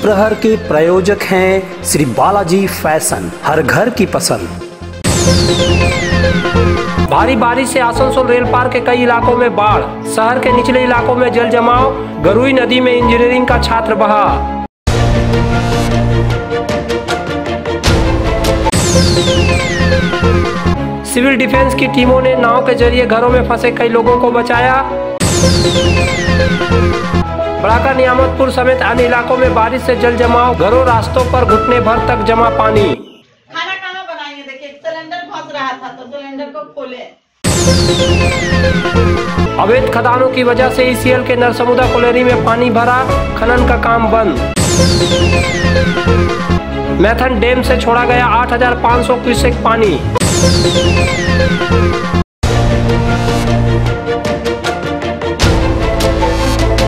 प्रहर के प्रायोजक हैं श्री बालाजी फैशन, हर घर की पसंद। भारी बारिश से आसनसोल रेल पार के कई इलाकों में बाढ़, शहर के निचले इलाकों में जल जमाव, गरुई नदी में इंजीनियरिंग का छात्र बहा। सिविल डिफेंस की टीमों ने नाव के जरिए घरों में फंसे कई लोगों को बचाया। बड़ाका नियामतपुर समेत अन्य इलाकों में बारिश से जल जमाव, घरों रास्तों पर घुटने भर तक जमा पानी। खाना कहाँ बनाएंगे? देखिए सिलेंडर फंस रहा था तो सिलेंडर को खोले। अवैध खदानों की वजह से ईसीएल के नरसमुदा कोलेरी में पानी भरा, खनन का काम बंद। मैथन डैम से छोड़ा गया 8,500 क्यूसेक पानी।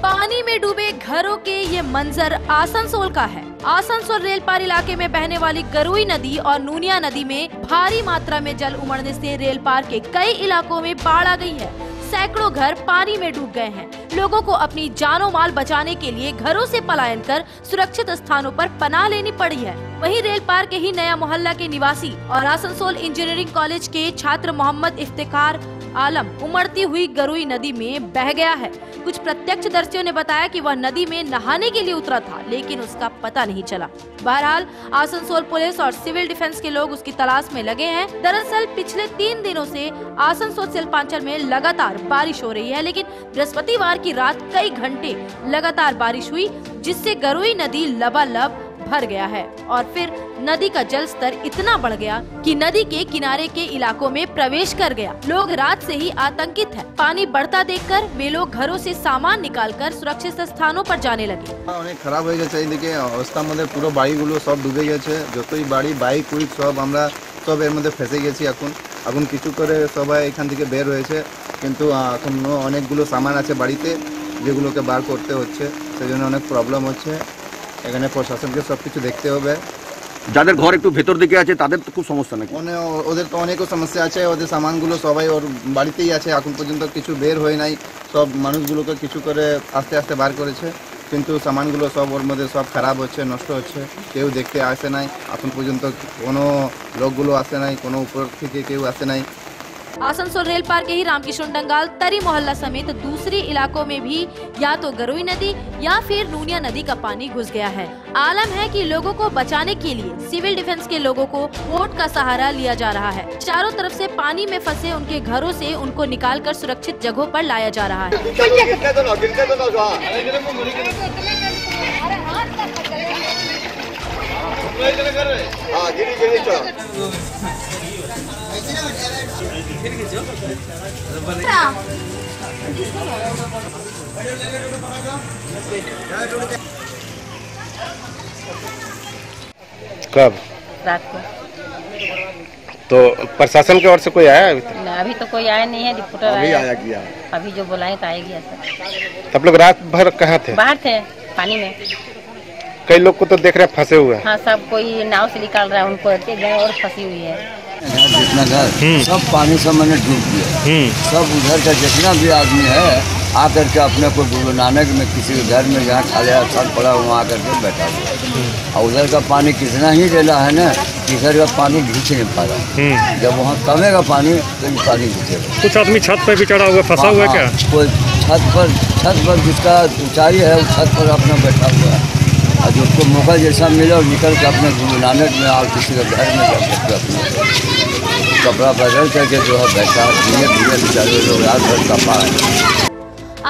पानी में डूबे घरों के ये मंजर आसनसोल का है। आसनसोल रेल पार इलाके में बहने वाली गरुई नदी और नूनिया नदी में भारी मात्रा में जल उमड़ने से रेल पार के कई इलाकों में बाढ़ आ गई है। सैकड़ों घर पानी में डूब गए हैं। लोगों को अपनी जानो माल बचाने के लिए घरों से पलायन कर सुरक्षित स्थानों पर पनाह लेनी पड़ी है। वहीं रेल पार के ही नया मोहल्ला के निवासी और आसनसोल इंजीनियरिंग कॉलेज के छात्र मोहम्मद इफ्तिकार आलम उमड़ती हुई गरुई नदी में बह गया है। कुछ प्रत्यक्षदर्शियों ने बताया कि वह नदी में नहाने के लिए उतरा था, लेकिन उसका पता नहीं चला। बहरहाल आसनसोल पुलिस और सिविल डिफेंस के लोग उसकी तलाश में लगे हैं। दरअसल पिछले 3 दिनों से आसनसोल सिलपांचल में लगातार बारिश हो रही है, लेकिन बृहस्पतिवार की रात कई घंटे लगातार बारिश हुई, जिससे गरुई नदी लबालब भर गया है और फिर नदी का जल स्तर इतना बढ़ गया कि नदी के किनारे के इलाकों में प्रवेश कर गया। लोग रात से ही आतंकित हैं। पानी बढ़ता देखकर वे लोग घरों से सामान निकालकर सुरक्षित स्थानों पर जाने लगे। অনেক খারাপ হয়ে গেছে, এইদিকে অবস্থার মধ্যে পুরো বাড়িগুলো সব ডুবে গেছে। যতই বাড়ি বাইক কুইক সব আমরা সব এর মধ্যে ফেসে গেছি। এখন কিছু করে সবাই এখান থেকে বের হয়েছে, কিন্তু এখনো অনেকগুলো সামান আছে বাড়িতে যেগুলোকে বার করতে হচ্ছে, সেজন্য অনেক প্রবলেম হচ্ছে। এখানে প্রশাসনকে সবকিছু দেখতে হবে। যাদের ঘর একটু ভেতর দিকে আছে তাদের তো খুব সমস্যা নাকি? ওদের তো অনেকও সমস্যা আছে। ওদের সামানগুলো সবাই ওর বাড়িতেই আছে, এখন পর্যন্ত কিছু বের হয় নাই। সব মানুষগুলোকে কিছু করে আস্তে আস্তে বার করেছে, কিন্তু সামানগুলো সব ওর মধ্যে সব খারাপ হচ্ছে, নষ্ট হচ্ছে। কেউ দেখতে আসে নাই, এখন পর্যন্ত কোনো লোকগুলো আসে নাই, কোনো উপর থেকে কেউ আসে নাই। आसनसोल रेल पार के ही रामकिशन डंगाल, तरी मोहल्ला समेत दूसरी इलाकों में भी या तो गरुई नदी या फिर नूनिया नदी का पानी घुस गया है। आलम है कि लोगों को बचाने के लिए सिविल डिफेंस के लोगों को बोट का सहारा लिया जा रहा है। चारों तरफ से पानी में फंसे उनके घरों से उनको निकालकर सुरक्षित जगहों पर लाया जा रहा है। कब? रात को। तो प्रशासन की ओर से कोई आया अभी तक? अभी तो कोई आया नहीं है, रिपोर्टर अभी आया गया। अभी जो बुलाए तो आएगी। आप लोग रात भर कहाँ थे? बाहर थे पानी में। कई लोग को तो देख रहे फंसे हुए हैं। हाँ, सब कोई नाव से निकाल रहा है, उनको गए और फंसी हुई है। जितना घर सब पानी से मैंने डूब गया। सब उधर का जितना भी आदमी है आकर के अपने को गुरु नानक में किसी घर में जहाँ खाली छत पड़ा वहाँ आकर के बैठा हुआ। और उधर का पानी कितना ही रेला है ना, इधर का पानी घींच नहीं पा रहा। जब वहाँ कमेगा पानी तो पानी घींचेगा। कुछ आदमी छत पर भी चढ़ा हुआ फंसा हुआ है क्या? कोई छत पर जिसका ऊंचाई है वो छत पर अपना बैठा हुआ है, और जिसको मौका जैसा मिला और निकल के अपने गुरु नानक में और किसी के घर में जाकर अपने कपड़ा बदल करके जो है बैठा धीरे धीरे बेचारे लोग रात भर कपा है।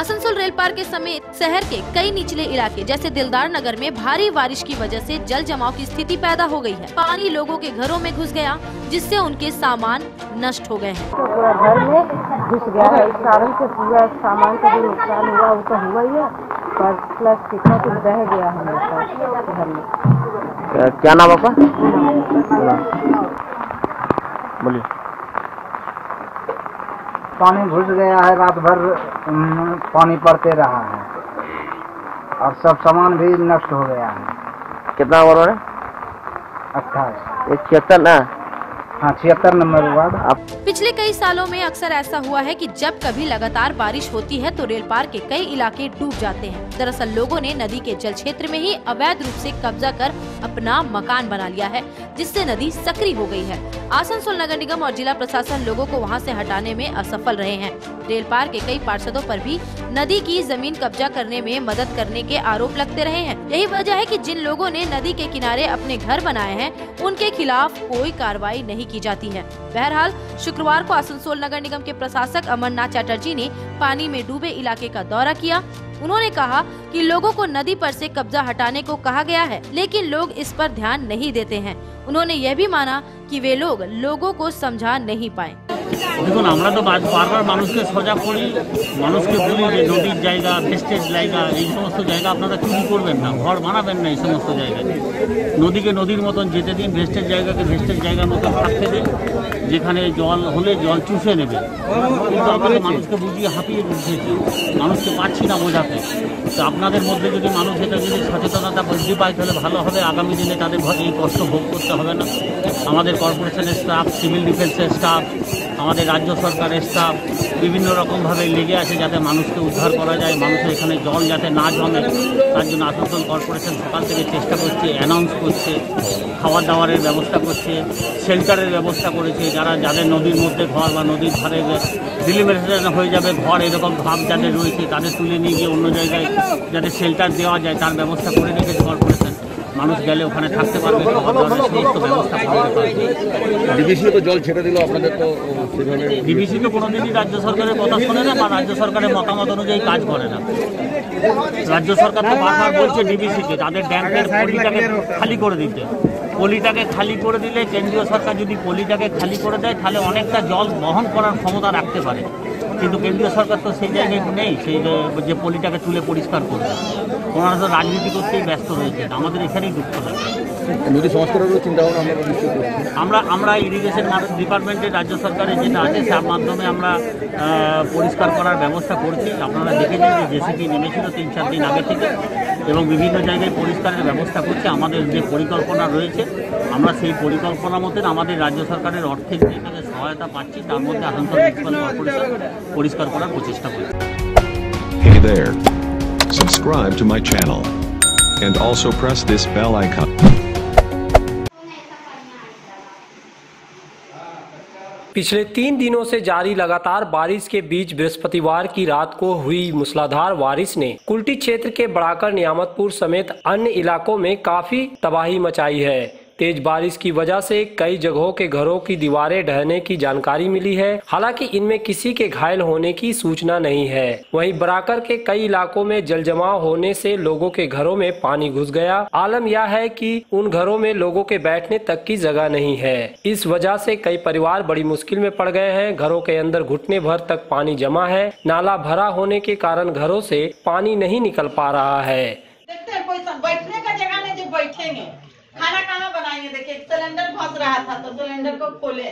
आसनसोल रेल पार के समेत शहर के कई निचले इलाके जैसे दिलदार नगर में भारी बारिश की वजह से जल जमाव की स्थिति पैदा हो गई है। पानी लोगों के घरों में घुस गया, जिससे उनके सामान नष्ट हो गए हैं। तो पूरा घर में घुस गया है। इस कारण से पूरा सामान का जो नुकसान हुआ वो तो हुआ ही है, पर प्लस कितना कुछ बह गया हमारे घर में। क्या नाम आपका? बोलिए। पानी घुस गया है, रात भर पानी पड़ते रहा है और सब सामान भी नष्ट हो गया है। कितना उम्र है? 28। एक 76 ना? हाँ 76 नंबर वार्ड। पिछले कई सालों में अक्सर ऐसा हुआ है कि जब कभी लगातार बारिश होती है तो रेल पार के कई इलाके डूब जाते हैं। दरअसल लोगों ने नदी के जल क्षेत्र में ही अवैध रूप से कब्जा कर अपना मकान बना लिया है, जिससे नदी सक्रिय हो गई है। आसनसोल नगर निगम और जिला प्रशासन लोगों को वहां से हटाने में असफल रहे हैं। रेल पार के कई पार्षदों पर भी नदी की जमीन कब्जा करने में मदद करने के आरोप लगते रहे हैं। यही वजह है कि जिन लोगों ने नदी के किनारे अपने घर बनाए हैं, उनके खिलाफ कोई कार्रवाई नहीं की जाती है। बहरहाल शुक्रवार को आसनसोल नगर निगम के प्रशासक अमरनाथ चटर्जी ने पानी में डूबे इलाके का दौरा किया। उन्होंने कहा कि लोगों को नदी पर से कब्जा हटाने को कहा गया है, लेकिन लोग इस पर ध्यान नहीं देते हैं। उन्होंने यह भी माना कि वे लोगों को समझा नहीं पाए। দেখুন আমরা তো বারবার মানুষকে সজাগ করি, মানুষকে বলি যে নদীর জায়গা, ভেস্টেজ জায়গা, এই সমস্ত জায়গা আপনারা চুরি করবেন না, ঘর বানাবেন না এই সমস্ত জায়গায়। নদীকে নদীর মতন যেতে দিন, ভেস্টেজ জায়গাকে ভেস্টেজ জায়গার মতন থাকতে দিন, যেখানে জল হলে জল চুষে নেবে। কিন্তু আপনারা মানুষকে বুঝিয়ে হাঁপিয়ে দিয়েছি, মানুষকে পাচ্ছি না বোঝাতে। তো আপনাদের মধ্যে যদি মানুষ এটা যদি সচেতনতা বৃদ্ধি পায় তাহলে ভালো হবে। আগামী দিনে তাদের এই কষ্ট ভোগ করতে হবে না। আমাদের কর্পোরেশনের স্টাফ, সিভিল ডিফেন্সের স্টাফ, আমাদের রাজ্য সরকারের স্টাফ বিভিন্ন রকমভাবে লেগে আছে যাতে মানুষকে উদ্ধার করা যায়, মানুষের এখানে জল যাতে না জমে তার জন্য আসানসোল কর্পোরেশন সকাল থেকে চেষ্টা করছে, অ্যানাউন্স করছে, খাবার দাবারের ব্যবস্থা করছে, শেল্টারের ব্যবস্থা করেছে। যাদের নদীর মধ্যে ঘর বা নদীর ধারে ডিলিমিটেশন হয়ে যাবে ঘর, এরকম ভাব যাদের রয়েছে তাদের তুলে নিয়ে গিয়ে অন্য জায়গায় যাতে শেল্টার দেওয়া যায় তার ব্যবস্থা করে রেখেছে কর্পোরেশন। মানুষ গেলে ওখানে থাকতে পারবে, খাবার দাবারের সমস্ত ব্যবস্থা করতে পারবে। ডিবিসি তো জল ছেড়ে দিল, আপনাদের তো ডিবিসি তো কোনোদিনই রাজ্য সরকারের কথা শোনে না বা রাজ্য সরকারের মতামত অনুযায়ী কাজ করে না। রাজ্য সরকার তো বারবার বলছে ডিবিসিকে তাদের ড্যামের পলিটাকে খালি করে দিতে। পলিটাকে খালি করে দিলে কেন্দ্রীয় সরকার যদি পলিটাকে খালি করে দেয় তাহলে অনেকটা জল বহন করার ক্ষমতা রাখতে পারে, কিন্তু কেন্দ্রীয় সরকার তো সেই জায়গায় নেই, সেই যে পলিটাকে তুলে পরিষ্কার করবে। ওনারা তো রাজনীতি করতেই ব্যস্ত রয়েছে, আমাদের এখানেই দুঃখ লাগে। নদী সংস্কারেরও চিন্তাভাবনা আমরা ইরিগেশন ডিপার্টমেন্টের রাজ্য সরকারের যেটা আছে তার মাধ্যমে আমরা পরিষ্কার করার ব্যবস্থা করছি। আপনারা দেখেছেন যে জেসিপি নেমেছিল 3-4 দিন আগে থেকে এবং বিভিন্ন জায়গায় পরিষ্কারের ব্যবস্থা করছে। আমাদের যে পরিকল্পনা রয়েছে আমরা সেই পরিকল্পনা মতন আমাদের রাজ্য সরকারের অর্থের যে সহায়তা পাচ্ছি তার মধ্যে আসানসোল মিউনিসিপ্যাল কর্পোরেশন পরিষ্কার করার প্রচেষ্টা করছে। Hey there. Subscribe to my channel and also press this bell icon. पिछले 3 दिनों से जारी लगातार बारिश के बीच बृहस्पतिवार की रात को हुई मूसलाधार बारिश ने कुल्टी क्षेत्र के बड़ाकर नियामतपुर समेत अन्य इलाकों में काफी तबाही मचाई है। तेज बारिश की वजह से कई जगहों के घरों की दीवारें ढहने की जानकारी मिली है। हालांकि इनमें किसी के घायल होने की सूचना नहीं है। वहीं बराकर के कई इलाकों में जल जमाव होने से लोगों के घरों में पानी घुस गया। आलम यह है कि उन घरों में लोगों के बैठने तक की जगह नहीं है। इस वजह से कई परिवार बड़ी मुश्किल में पड़ गए हैं। घरों के अंदर घुटने भर तक पानी जमा है। नाला भरा होने के कारण घरों से पानी नहीं निकल पा रहा है। देखते हैं कोई बैठने का जगह नहीं, जो बैठेंगे खाना कहाँ बनाएंगे। देखिए सिलेंडर फंस रहा था तो सिलेंडर को खोले,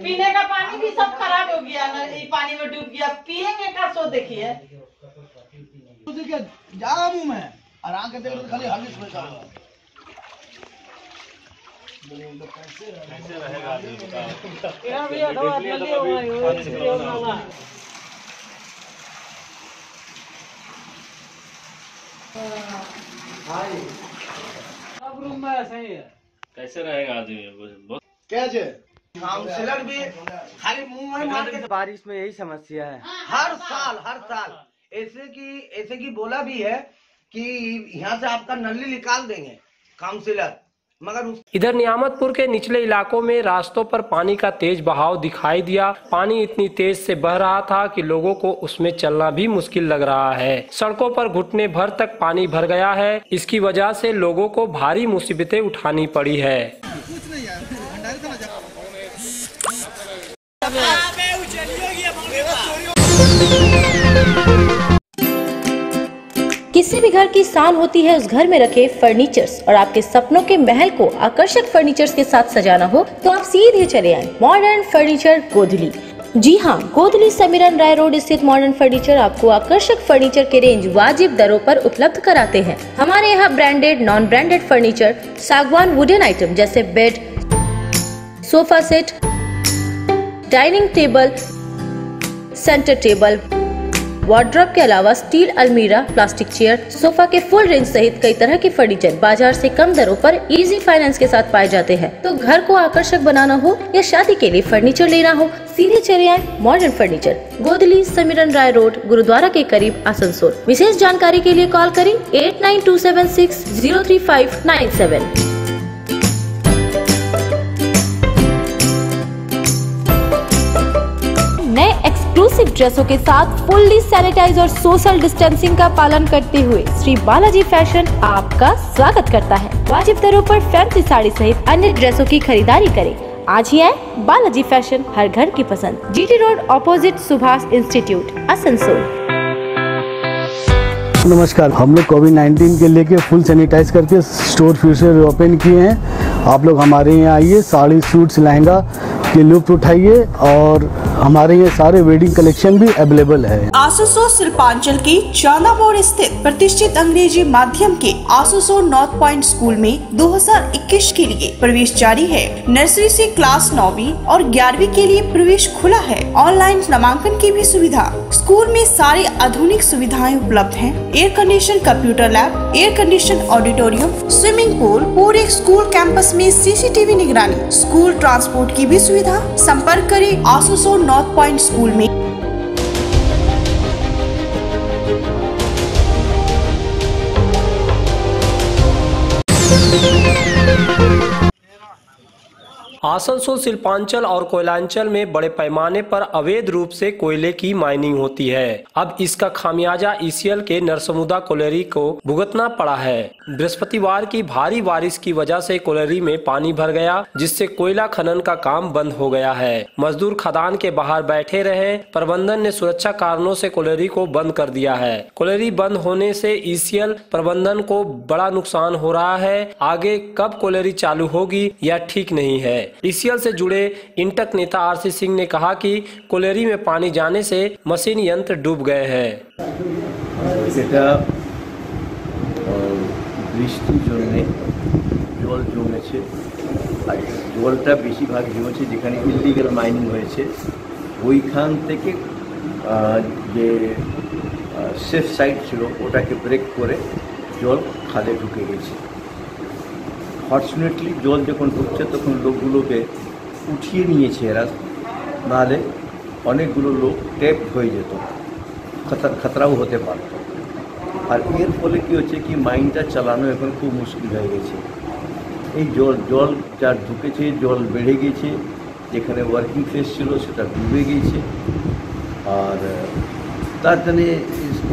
पीने का पानी भी सब खराब हो गया, पानी में डूब गया, पिएंगे का सो देखिए। जाऊं मैं और आके देख तो खाली हालिस में जाऊंगा। कैसे रहेगा आदमी का? यहां भी अथवा जल्दी होगा, होगा सब रूम में ऐसे ही है। कैसे रहेगा आदमी? कैसे काउंसलर भी खाली मुंह में मार के। बारिश में यही समस्या है हर साल ऐसे की बोला भी है कि यहाँ से आपका नली निकाल देंगे काउंसलर, मगर इधर नियामतपुर के निचले इलाकों में रास्तों पर पानी का तेज बहाव दिखाई दिया। पानी इतनी तेज से बह रहा था कि लोगों को उसमें चलना भी मुश्किल लग रहा है। सड़कों पर घुटने भर तक पानी भर गया है। इसकी वजह से लोगों को भारी मुसीबतें उठानी पड़ी है। किसी भी घर की शान होती है उस घर में रखे फर्नीचर्स, और आपके सपनों के महल को आकर्षक फर्नीचर्स के साथ सजाना हो तो आप सीधे चले आए मॉडर्न फर्नीचर गोधली। जी हाँ, गोधली समीरन राय रोड स्थित मॉडर्न फर्नीचर आपको आकर्षक फर्नीचर के रेंज वाजिब दरों पर उपलब्ध कराते हैं। हमारे यहाँ ब्रांडेड, नॉन ब्रांडेड फर्नीचर, सागवान वुडन आइटम जैसे bed, sofa set, dining table, centre table, wardrobe के अलावा स्टील अलमीरा, प्लास्टिक चेयर, सोफा के फुल रेंज सहित कई तरह के फर्नीचर बाजार से कम दरों पर इजी फाइनेंस के साथ पाए जाते हैं। तो घर को आकर्षक बनाना हो या शादी के लिए फर्नीचर लेना हो, सीधे चले आए मॉडर्न फर्नीचर, गोदली, समीरन राय रोड, गुरुद्वारा के करीब, आसनसोल। विशेष जानकारी के लिए कॉल करें 8927603597। नए एक्सक्लूसिव ड्रेसों के साथ फुल्ली सैनिटाइज और सोशल डिस्टेंसिंग का पालन करते हुए श्री बालाजी फैशन आपका स्वागत करता है। वाजिब दरों पर फैंसी साड़ी सहित अन्य ड्रेसों की खरीदारी करें। आज ही आए बालाजी फैशन, हर घर की पसंद, GT road opposite Subhash institute, Asansol. नमस्कार, हम लोग कोविड-19 के लेके फुल सैनिटाइज करके स्टोर फिर से ओपन किए हैं। आप लोग हमारे यहाँ आइए, साड़ी, सूट्स, लहंगा के लुत्फ उठाइए और हमारे यहाँ सारे वेडिंग कलेक्शन भी अवेलेबल है। आसनसोल शिल्पांचल के चांदा मोड़ स्थित प्रतिष्ठित अंग्रेजी माध्यम के आसनसोल नॉर्थ पॉइंट स्कूल में 2021 के लिए प्रवेश जारी है। नर्सरी से क्लास 9वीं और 11वीं के लिए प्रवेश खुला है। ऑनलाइन नामांकन की भी सुविधा। स्कूल में सारी आधुनिक सुविधाएं उपलब्ध हैं। Air condition computer lab, air condition auditorium, swimming pool, पूरे स्कूल कैंपस में सीसीटीवी निगरानी, स्कूल ट्रांसपोर्ट की भी सुविधा। संपर्क करें आसनसोल नॉर्थ पॉइंट स्कूल में। आसनसोल शिल्पांचल और कोयलांचल में बड़े पैमाने पर अवैध रूप से कोयले की माइनिंग होती है। अब इसका खामियाजा ईसीएल के नरसमुदा कोयलरी को भुगतना पड़ा है। बृहस्पतिवार की भारी बारिश की वजह से कोयलरी में पानी भर गया, जिससे कोयला खनन का काम बंद हो गया है। मजदूर खदान के बाहर बैठे रहे। प्रबंधन ने सुरक्षा कारणों से कोयलरी को बंद कर दिया है। कोयलरी बंद होने से ईसीएल प्रबंधन को बड़ा नुकसान हो रहा है। आगे कब कोयलरी चालू होगी यह ठीक नहीं है। ईसीएल से जुड़े इंटक नेता आरसी सिंह ने कहा कि कोयलरी में पानी जाने से मशीन यंत्र डूब गए हैं। বৃষ্টির জন্যে জল জমেছে আর জলটা বেশিরভাগ জমেছে যেখানে ইলিগাল মাইনিং হয়েছে ওইখান থেকে যে সেফ সাইড ছিল ওটাকে ব্রেক করে জল খাদে ঢুকে গেছে। ফর্চুনেটলি জল যখন ঢুকছে তখন লোকগুলোকে উঠিয়ে নিয়েছে এরা, নাহলে অনেকগুলো লোক ট্যাপ হয়ে যেত, খতরাও হতে পারত। আর এর ফলে কী হচ্ছে কি মাইনটা চালানো এখন খুব মুশকিল হয়ে গেছে। এই জল যা ঢুকেছে, জল বেড়ে গেছে, যেখানে ওয়ার্কিং ফেস ছিল সেটা ডুবে গেছে। আর তার জন্য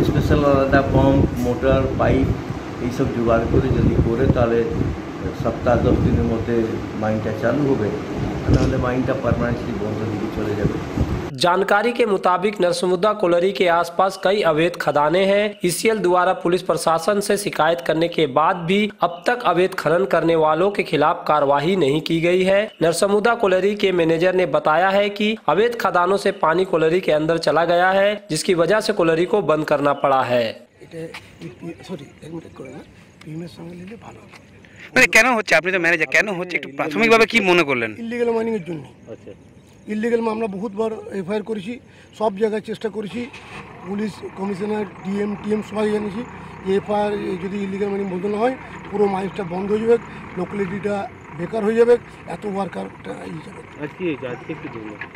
স্পেশাল আলাদা পাম্প, মোটর, পাইপ এইসব জোগাড় করে যদি করে তাহলে সপ্তাহ 10 দিনের মধ্যে মাইনটা চালু হবে, নাহলে মাইনটা পার্মানেন্টলি বন্ধ দিকে চলে যাবে। जानकारी के मुताबिक नरसमुदा कोयलरी के आसपास कई अवैध खदानें हैं। ईसीएल द्वारा पुलिस प्रशासन से शिकायत करने के बाद भी अब तक अवैध खनन करने वालों के खिलाफ कार्रवाई नहीं की गई है। नरसमुदा कोयलरी के मैनेजर ने बताया है कि अवैध खदानों से पानी कोयलरी के अंदर चला गया है, जिसकी वजह से कोयलरी को बंद करना पड़ा है। মানে কেন হচ্ছে, আপনি তো ম্যানেজার, কেন হচ্ছে একটু প্রাথমিকভাবে কি মনে করলেন? ইলিগাল মাইনিং এর জন্য। আচ্ছা, ইলিগাল আমরা বহুতবার এফআইআর করেছি, সব জায়গায় চেষ্টা করেছি, পুলিশ কমিশনার, টিএম সবাই জানিয়েছি যে এফআইআর যদি ইলিগাল মাইনিং বন্ধ না হয় পুরো মাইন্সটা বন্ধ হয়ে যাবে, লোকালিটিটা বেকার হয়ে যাবে, এত ওয়ার্কারটা ইয়ে যাবে। আজকে কি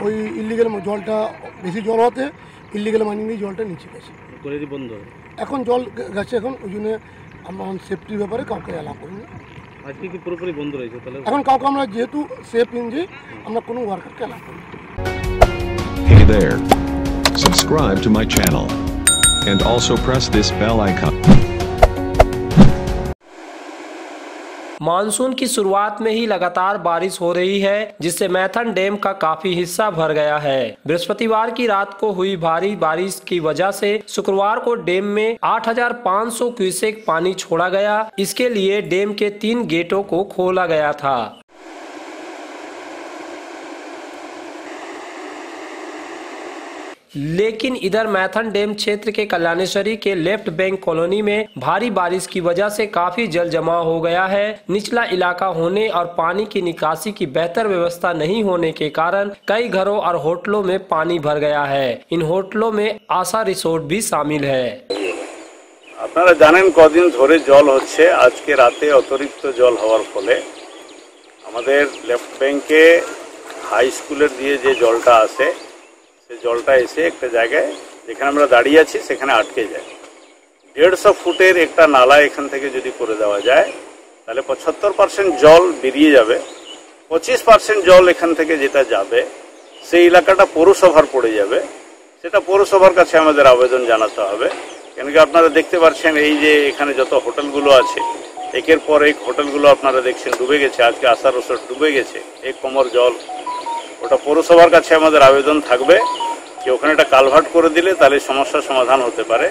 ওই ইলিগাল জলটা বেশি জল হতে ইলিগাল মাইনিং দিয়ে জলটা নিচে গেছে, বন্ধ এখন জল গেছে। এখন ওই জন্য আমরা সেফটির ব্যাপারে কাউকে অ্যালাউ করিনি। আজকে কি পুরোপুরি বন্ধ রয়েছে তাহলে? এখন কাউকে আমরা যেহেতু সেফ ইঞ্জি আমরা কোনো ওয়ার্কারকে অ্যালাউ করি। Hey there. Subscribe to my channel. And also press this bell icon. Monsoon की शुरुआत में ही लगातार बारिश हो रही है, जिससे मैथन डैम का काफी हिस्सा भर गया है। बृहस्पतिवार की रात को हुई भारी बारिश की वजह से शुक्रवार को डैम में 8,500 क्यूसेक पानी छोड़ा गया। इसके लिए डैम के 3 गेटों को खोला गया था। लेकिन इधर मैथन डैम क्षेत्र के कल्याणेश्वरी के लेफ्ट बैंक कॉलोनी में भारी बारिश की वजह से काफी जल जमा हो गया है। निचला इलाका होने और पानी की निकासी की बेहतर व्यवस्था नहीं होने के कारण कई घरों और होटलों में पानी भर गया है। इन होटलों में आशा रिसोर्ट भी शामिल है। আপনারা জানেন কদিন ধরে জল হচ্ছে, আজকে রাতে অতিরিক্ত জল হওয়ার ফলে আমাদের লেফট ব্যাংকে হাই স্কুলের দিয়ে যে জলটা আসে সেই জলটা এসে একটা জায়গায় যেখানে আমরা দাঁড়িয়ে আছি সেখানে আটকে যায়। 150 ফুটের একটা নালা এখান থেকে যদি করে দেওয়া যায় তাহলে 75% জল বেরিয়ে যাবে। 25% জল এখান থেকে যেটা যাবে সেই এলাকাটা পৌরসভার পড়ে যাবে। সেটা পৌরসভার কাছে আমাদের আবেদন জানাতে হবে। কেন কি আপনারা দেখতে পাচ্ছেন এই যে এখানে যত হোটেলগুলো আছে একের পর এক হোটেলগুলো আপনারা দেখছেন ডুবে গেছে। আজকে আশা রিসোর্ট ডুবে গেছে, এক কোমর জল। ওটা পৌরসভার কাছে আমাদের আবেদন থাকবে যে ওখানে একটা কালভার্ট করে দিলে তাহলে সমস্যার সমাধান হতে পারে।